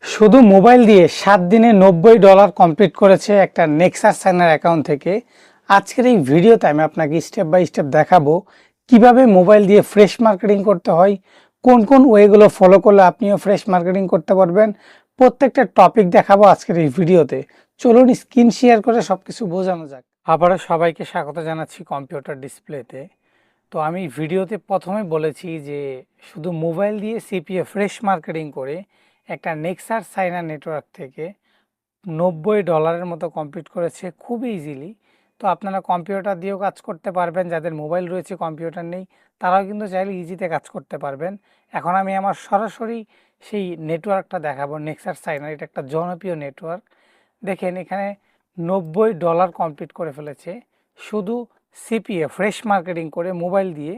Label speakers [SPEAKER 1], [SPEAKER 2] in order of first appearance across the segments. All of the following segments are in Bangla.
[SPEAKER 1] শুধু মোবাইল দিয়ে 7 দিনে $90 কমপ্লিট করেছে একটা নেক্সাস সাইনার অ্যাকাউন্ট থেকে। আজকের এই ভিডিওতে আমি আপনাকে স্টেপ বাই স্টেপ দেখাবো কিভাবে মোবাইল দিয়ে ফ্রেশ মার্কেটিং করতে হয়, কোন কোন ওয়েগুলো ফলো করলে আপনিও ফ্রেশ মার্কেটিং করতে পারবেন। প্রত্যেকটা টপিক দেখাবো আজকের এই ভিডিওতে। চলুন স্ক্রিন শেয়ার করে সবকিছু বোঝানো যাক। আবারও সবাইকে স্বাগত জানাচ্ছি কম্পিউটার ডিসপ্লেতে। তো আমি ভিডিওতে প্রথমে বলেছি যে শুধু মোবাইল দিয়ে সিপিএ ফ্রেশ মার্কেটিং করে একটা নেক্সাস সাইনার নেটওয়ার্ক থেকে $90 মতো কমপ্লিট করেছে খুবই ইজিলি। তো আপনারা কম্পিউটার দিয়েও কাজ করতে পারবেন, যাদের মোবাইল রয়েছে কম্পিউটার নেই তারাও কিন্তু চাইলে ইজিতে কাজ করতে পারবেন। এখন আমি আমার সরাসরি সেই নেটওয়ার্কটা দেখাবো। নেক্সাস সাইনার এটা একটা জনপ্রিয় নেটওয়ার্ক। দেখেন এখানে $90 কমপ্লিট করে ফেলেছে শুধু সিপিএ ফ্রেশ মার্কেটিং করে মোবাইল দিয়ে।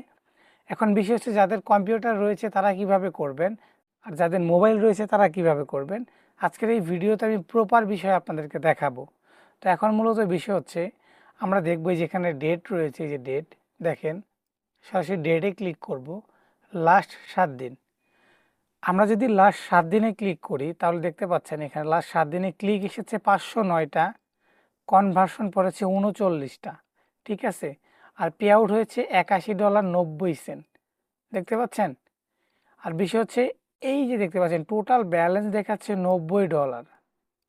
[SPEAKER 1] এখন বিষয় হচ্ছে যাদের কম্পিউটার রয়েছে তারা কিভাবে করবেন, আর যাদের মোবাইল রয়েছে তারা কিভাবে করবেন। আজকের এই ভিডিওতে আমি প্রপার বিষয় আপনাদেরকে দেখাবো। তো এখন মূলত বিষয় হচ্ছে আমরা দেখব যেখানে ডেট রয়েছে, যে ডেট দেখেন, সরাসরি ডেটে ক্লিক করব। লাস্ট 7 দিন, আমরা যদি লাস্ট 7 দিনে ক্লিক করি তাহলে দেখতে পাচ্ছেন এখানে লাস্ট 7 দিনে ক্লিক এসেছে 509টা, কনভার্সন পড়েছে 39টা, ঠিক আছে। আর পে আউট হয়েছে $81.90। দেখতে পাচ্ছেন। আর বিষয় হচ্ছে এই যে দেখতে পাচ্ছেন টোটাল ব্যালেন্স দেখাচ্ছে $90,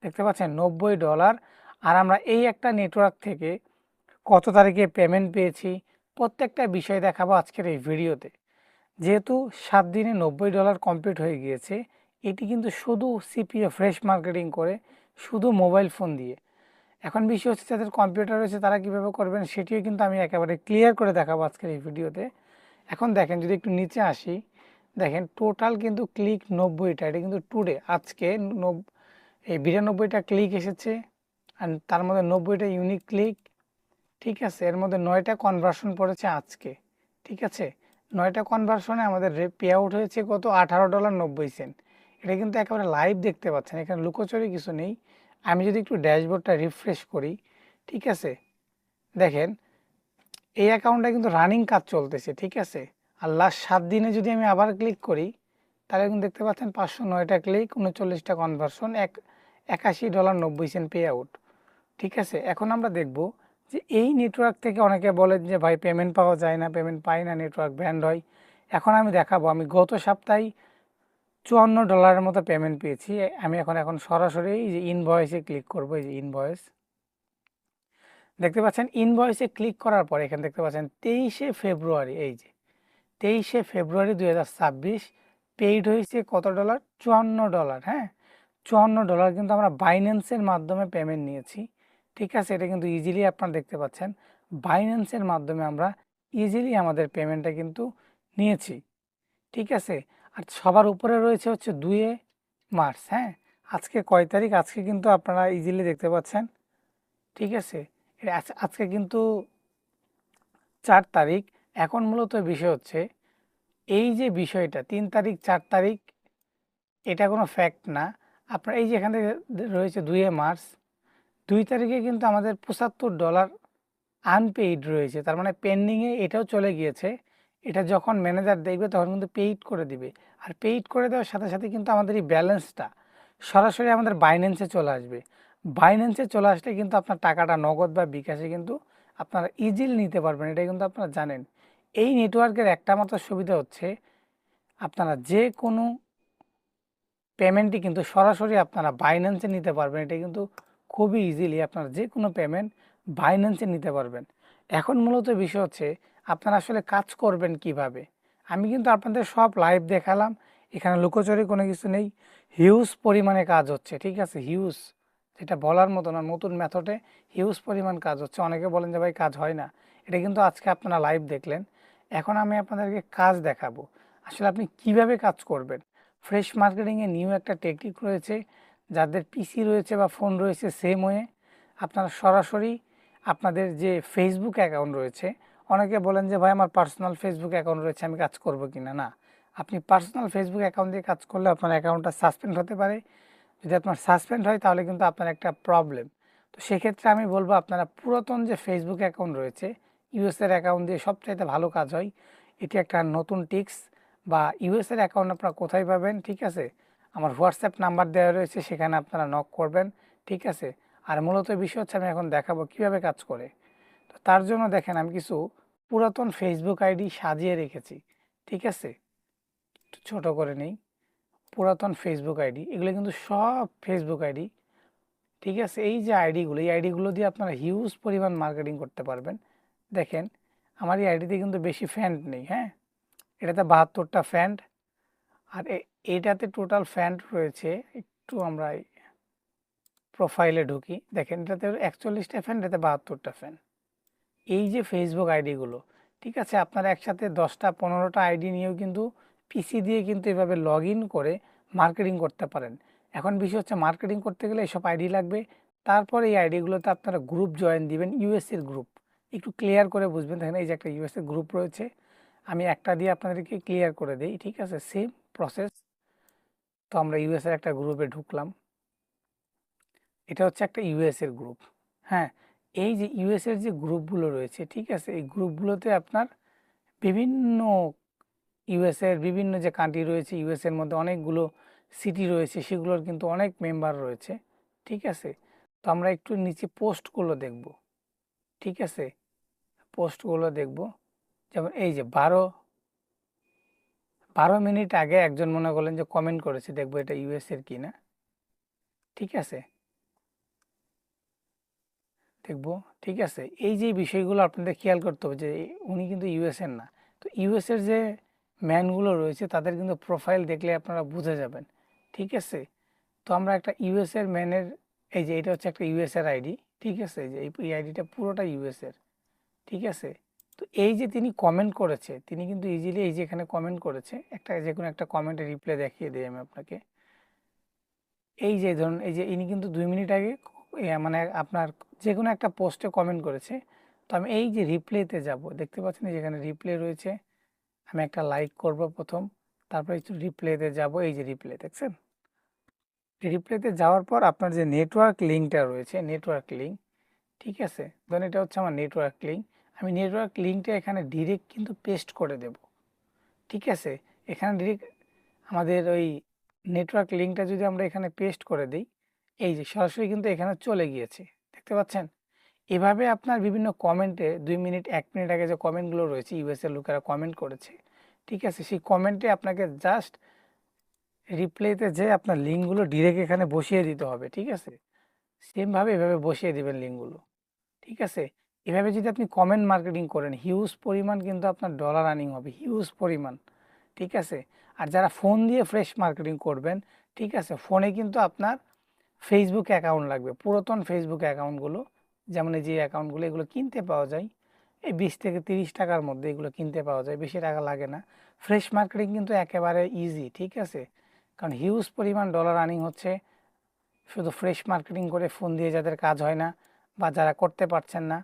[SPEAKER 1] দেখতে পাচ্ছেন $90। আর আমরা এই একটা নেটওয়ার্ক থেকে কত তারিখে পেমেন্ট পেয়েছি প্রত্যেকটা বিষয় দেখাবো আজকের এই ভিডিওতে। যেহেতু 7 দিনে $90 কমপ্লিট হয়ে গিয়েছে, এটি কিন্তু শুধু সিপিএ ফ্রেশ মার্কেটিং করে শুধু মোবাইল ফোন দিয়ে। এখন বিষয় হচ্ছে যাদের কম্পিউটার রয়েছে তারা কীভাবে করবেন সেটিও কিন্তু আমি একেবারে ক্লিয়ার করে দেখাবো আজকের এই ভিডিওতে। এখন দেখেন যদি একটু নিচে আসি, দেখেন টোটাল কিন্তু ক্লিক 90টা, এটা কিন্তু টুডে আজকে এই 92টা ক্লিক এসেছে। আর তার মধ্যে 90টা ইউনিক ক্লিক, ঠিক আছে। এর মধ্যে 9টা কনভার্সন পড়েছে আজকে, ঠিক আছে। 9টা কনভার্সনে আমাদের পে আউট হয়েছে কত, $18.90। এটা কিন্তু একেবারে লাইভ দেখতে পাচ্ছেন, এখানে লুকোচুরি কিছু নেই। আমি যদি একটু ড্যাশবোর্ডটা রিফ্রেশ করি, ঠিক আছে, দেখেন এই অ্যাকাউন্টটা কিন্তু রানিং কাজ চলতেছে, ঠিক আছে। আর লাস্ট 7 দিনে যদি আমি আবার ক্লিক করি তাহলে কিন্তু দেখতে পাচ্ছেন 509টা ক্লিক, 39টা কনভার্সন, $81.90 পে আউট, ঠিক আছে। এখন আমরা দেখব যে এই নেটওয়ার্ক থেকে অনেকে বলেন যে ভাই পেমেন্ট পাওয়া যায় না, পেমেন্ট পাই না, নেটওয়ার্ক ব্যান্ড হয়। এখন আমি দেখাবো আমি গত সপ্তাহে $54 মতো পেমেন্ট পেয়েছি। আমি এখন সরাসরি এই যে ইনভয়েসে ক্লিক করব। এই যে ইনভয়েস দেখতে পাচ্ছেন, ইনভয়েসে ক্লিক করার পর এখানে দেখতে পাচ্ছেন 23শে ফেব্রুয়ারি, এই যে 23শে ফেব্রুয়ারি 2026 পেইড হয়েছে কত ডলার, $54। হ্যাঁ, $54 কিন্তু আমরা বাইন্যান্সের মাধ্যমে পেমেন্ট নিয়েছি, ঠিক আছে। এটা কিন্তু ইজিলি আপনারা দেখতে পাচ্ছেন বাইন্যান্সের মাধ্যমে আমরা ইজিলি আমাদের পেমেন্টটা কিন্তু নিয়েছি, ঠিক আছে। আর সবার উপরে রয়েছে হচ্ছে 2 মার্চ। হ্যাঁ, আজকে কয় তারিখ, আজকে কিন্তু আপনারা ইজিলি দেখতে পাচ্ছেন, ঠিক আছে। আজকে কিন্তু 4 তারিখ। এখন মূলত বিষয় হচ্ছে এই যে বিষয়টা 3 তারিখ 4 তারিখ এটা কোনো ফ্যাক্ট না। আপনার এই যে এখানে রয়েছে 2 মার্চ, 2 তারিখে কিন্তু আমাদের $75 আনপেইড রয়েছে, তার মানে পেন্ডিংয়ে এটাও চলে গিয়েছে। এটা যখন ম্যানেজার দেখবে তখন কিন্তু পেইড করে দিবে। আর পেইড করে দেওয়ার সাথে সাথে কিন্তু আমাদের এই ব্যালেন্সটা সরাসরি আমাদের বাইন্যান্সে চলে আসবে। বাইন্যান্সে চলে আসলে কিন্তু আপনার টাকাটা নগদ বা বিকাশে কিন্তু আপনারা ইজিলি নিতে পারবেন, এটা কিন্তু আপনারা জানেন। এই নেটওয়ার্কের একটা মাত্র সুবিধা হচ্ছে আপনারা যে কোনো পেমেন্টই কিন্তু সরাসরি আপনারা বাইন্যান্সে নিতে পারবেন। এটা কিন্তু খুবই ইজিলি আপনারা যে কোনো পেমেন্ট বাইন্যান্সে নিতে পারবেন। এখন মূলত বিষয় হচ্ছে আপনারা আসলে কাজ করবেন কিভাবে। আমি কিন্তু আপনাদের সব লাইভ দেখালাম, এখানে লুকোচুরি কোনো কিছু নেই। হিউজ পরিমাণে কাজ হচ্ছে, ঠিক আছে, হিউজ, যেটা বলার মতো না। নতুন মেথডে হিউজ পরিমাণ কাজ হচ্ছে। অনেকে বলেন যে ভাই কাজ হয় না, এটা কিন্তু আজকে আপনারা লাইভ দেখলেন। এখন আমি আপনাদেরকে কাজ দেখাবো আসলে আপনি কিভাবে কাজ করবেন। ফ্রেশ মার্কেটিংয়ে নিউ একটা টেকনিক রয়েছে, যাদের পিসি রয়েছে বা ফোন রয়েছে সেম ওয়ে আপনারা সরাসরি আপনাদের যে ফেসবুক অ্যাকাউন্ট রয়েছে, অনেকে বলেন যে ভাই আমার পার্সোনাল ফেসবুক অ্যাকাউন্ট রয়েছে আমি কাজ করব কি না। না, আপনি পার্সোনাল ফেসবুক অ্যাকাউন্ট দিয়ে কাজ করলে আপনার অ্যাকাউন্টটা সাসপেন্ড হতে পারে। যদি আপনার সাসপেন্ড হয় তাহলে কিন্তু আপনার একটা প্রবলেম। তো সেক্ষেত্রে আমি বলবো আপনারা পুরাতন যে ফেসবুক অ্যাকাউন্ট রয়েছে, ইউএসের অ্যাকাউন্ট দিয়ে সবচাইতে ভালো কাজ হয়। এটি একটা নতুন টিক্স। বা ইউএসের অ্যাকাউন্ট আপনারা কোথায় পাবেন, ঠিক আছে, আমার হোয়াটসঅ্যাপ নাম্বার দেওয়া রয়েছে, সেখানে আপনারা নক করবেন, ঠিক আছে। আর মূলত বিষয় হচ্ছে আমি এখন দেখাবো কিভাবে কাজ করে। তো তার জন্য দেখেন আমি কিছু পুরাতন ফেসবুক আইডি সাজিয়ে রেখেছি, ঠিক আছে। একটু ছোট করে নেই, পুরাতন ফেসবুক আইডি, এগুলো কিন্তু সব ফেসবুক আইডি, ঠিক আছে। এই যে আইডিগুলো, এই আইডিগুলো দিয়ে আপনারা হিউজ পরিমাণ মার্কেটিং করতে পারবেন। দেখেন আমার এই আইডিতে কিন্তু বেশি ফ্যান্ড নেই, হ্যাঁ, এটাতে 72টা ফ্যান্ড, আর এইটাতে টোটাল ফ্যান্ড রয়েছে, একটু আমরা প্রোফাইলে ঢুকি, দেখেন এটাতে 41টা ফ্যান, এটাতে 72টা ফ্যান। এই যে ফেসবুক আইডিগুলো, ঠিক আছে, আপনারা একসাথে 10টা 15টা আইডি নিয়েও কিন্তু পিসি দিয়ে কিন্তু এভাবে লগ ইন করে মার্কেটিং করতে পারেন। এখন বিষয় হচ্ছে মার্কেটিং করতে গেলে এসব আইডি লাগবে। তারপর এই আইডিগুলোতে আপনারা গ্রুপ জয়েন দিবেন, ইউএসএর গ্রুপ। একটু ক্লিয়ার করে বুঝবেন, দেখেন এই যে একটা ইউএসএ গ্রুপ রয়েছে, আমি একটা দিয়ে আপনাদেরকে ক্লিয়ার করে দিই, ঠিক আছে, সেম প্রসেস। তো আমরা ইউএসএর একটা গ্রুপে ঢুকলাম, এটা হচ্ছে একটা ইউএসএর গ্রুপ, হ্যাঁ। এই যে ইউএসএর যে গ্রুপগুলো রয়েছে, ঠিক আছে, এই গ্রুপগুলোতে আপনার বিভিন্ন ইউএসএর বিভিন্ন যে কান্ট্রি রয়েছে, ইউএসএর মধ্যে অনেকগুলো সিটি রয়েছে, সেগুলোর কিন্তু অনেক মেম্বার রয়েছে, ঠিক আছে। তো আমরা একটু নিচে পোস্টগুলো দেখব, ঠিক আছে, পোস্টগুলো দেখব। যেমন এই যে 12 মিনিট আগে একজন মনে করলেন যে কমেন্ট করেছে, দেখবো এটা ইউএসএর কিনা, ঠিক আছে, দেখবো, ঠিক আছে। এই যে বিষয়গুলো আপনাদের খেয়াল করতে হবে যে উনি কিন্তু ইউএসএর না। তো ইউএসএর যে ম্যানগুলো রয়েছে তাদের কিন্তু প্রোফাইল দেখলে আপনারা বুঝে যাবেন, ঠিক আছে। তো আমরা একটা ইউএসএর ম্যানের, এই যে এটা হচ্ছে একটা ইউএসএর আইডি, ঠিক আছে, যে এই আইডিটা পুরোটা ইউএসএর, ঠিক আছে। তো এই যে তিনি কমেন্ট করেছে, তিনি কিন্তু ইজিলি এই যে এখানে কমেন্ট করেছে, একটা যে কোনো একটা কমেন্টের রিপ্লাই দেখিয়ে দিই আমি আপনাকে। এই যে ধরুন, এই যে ইনি কিন্তু 2 মিনিট আগে মানে আপনার যে কোনো একটা পোস্টে কমেন্ট করেছে। তো আমি এই যে রিপ্লেতে যাব, দেখতে পাচ্ছেন যেখানে রিপ্লে রয়েছে, আমি একটা লাইক করব প্রথম, তারপরে একটু রিপ্লেতে যাব, এই যে রিপ্লে দেখছেন। রিপ্লেতে যাওয়ার পর আপনার যে নেটওয়ার্ক লিঙ্কটা রয়েছে, নেটওয়ার্ক লিঙ্ক, ঠিক আছে, ধরুন এটা হচ্ছে আমার নেটওয়ার্ক লিঙ্ক, আমি নেটওয়ার্ক লিঙ্কটা এখানে ডিরেক্ট কিন্তু পেস্ট করে দেব, ঠিক আছে। এখানে ডিরেক্ট আমাদের ওই নেটওয়ার্ক লিঙ্কটা যদি আমরা এখানে পেস্ট করে দিই, এই যে সরাসরি কিন্তু এখানে চলে গিয়েছে, দেখতে পাচ্ছেন। এভাবে আপনার বিভিন্ন কমেন্টে 2 মিনিট 1 মিনিট আগে যে কমেন্টগুলো রয়েছে, ইউএসএর লোকেরা কমেন্ট করেছে, ঠিক আছে, সেই কমেন্টে আপনাকে জাস্ট রিপ্লাইতে যে আপনার লিঙ্কগুলো ডিরেক্ট এখানে বসিয়ে দিতে হবে, ঠিক আছে। সেমভাবে এভাবে বসিয়ে দিবেন লিঙ্কগুলো, ঠিক আছে। এভাবে যদি আপনি কমেন্ট মার্কেটিং করেন, হিউজ পরিমাণ কিন্তু আপনার ডলার আর্নিং হবে, হিউজ পরিমাণ, ঠিক আছে। আর যারা ফোন দিয়ে ফ্রেশ মার্কেটিং করবেন, ঠিক আছে, ফোনে কিন্তু আপনার ফেসবুক অ্যাকাউন্ট লাগবে, পুরাতন ফেসবুক অ্যাকাউন্টগুলো, যেমন এই যে অ্যাকাউন্টগুলো, এগুলো কিনতে পাওয়া যায় এই 20 থেকে 30 টাকার মধ্যে, এগুলো কিনতে পাওয়া যায়, বেশি টাকা লাগে না। ফ্রেশ মার্কেটিং কিন্তু একেবারে ইজি, ঠিক আছে, কারণ হিউজ পরিমাণ ডলার আর্নিং হচ্ছে শুধু ফ্রেশ মার্কেটিং করে, ফোন দিয়ে যাদের কাজ হয় না বা যারা করতে পারছেন না।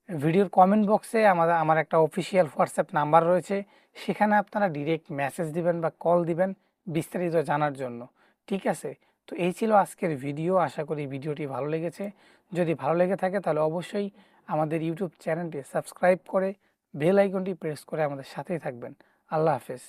[SPEAKER 1] ভিডিওর কমেন্ট বক্সে আমার একটা অফিসিয়াল হোয়াটসঅ্যাপ নাম্বার রয়েছে, সেখানে আপনারা ডিরেক্ট মেসেজ দিবেন বা কল দিবেন বিস্তারিত জানার জন্য, ঠিক আছে। তো এই ছিল আজকের ভিডিও, আশা করি ভিডিওটি ভালো লেগেছে। যদি ভালো লেগে থাকে তাহলে অবশ্যই আমাদের ইউটিউব চ্যানেলটি সাবস্ক্রাইব করে বেল আইকনটি প্রেস করে আমাদের সাথেই থাকবেন। আল্লাহ হাফেজ।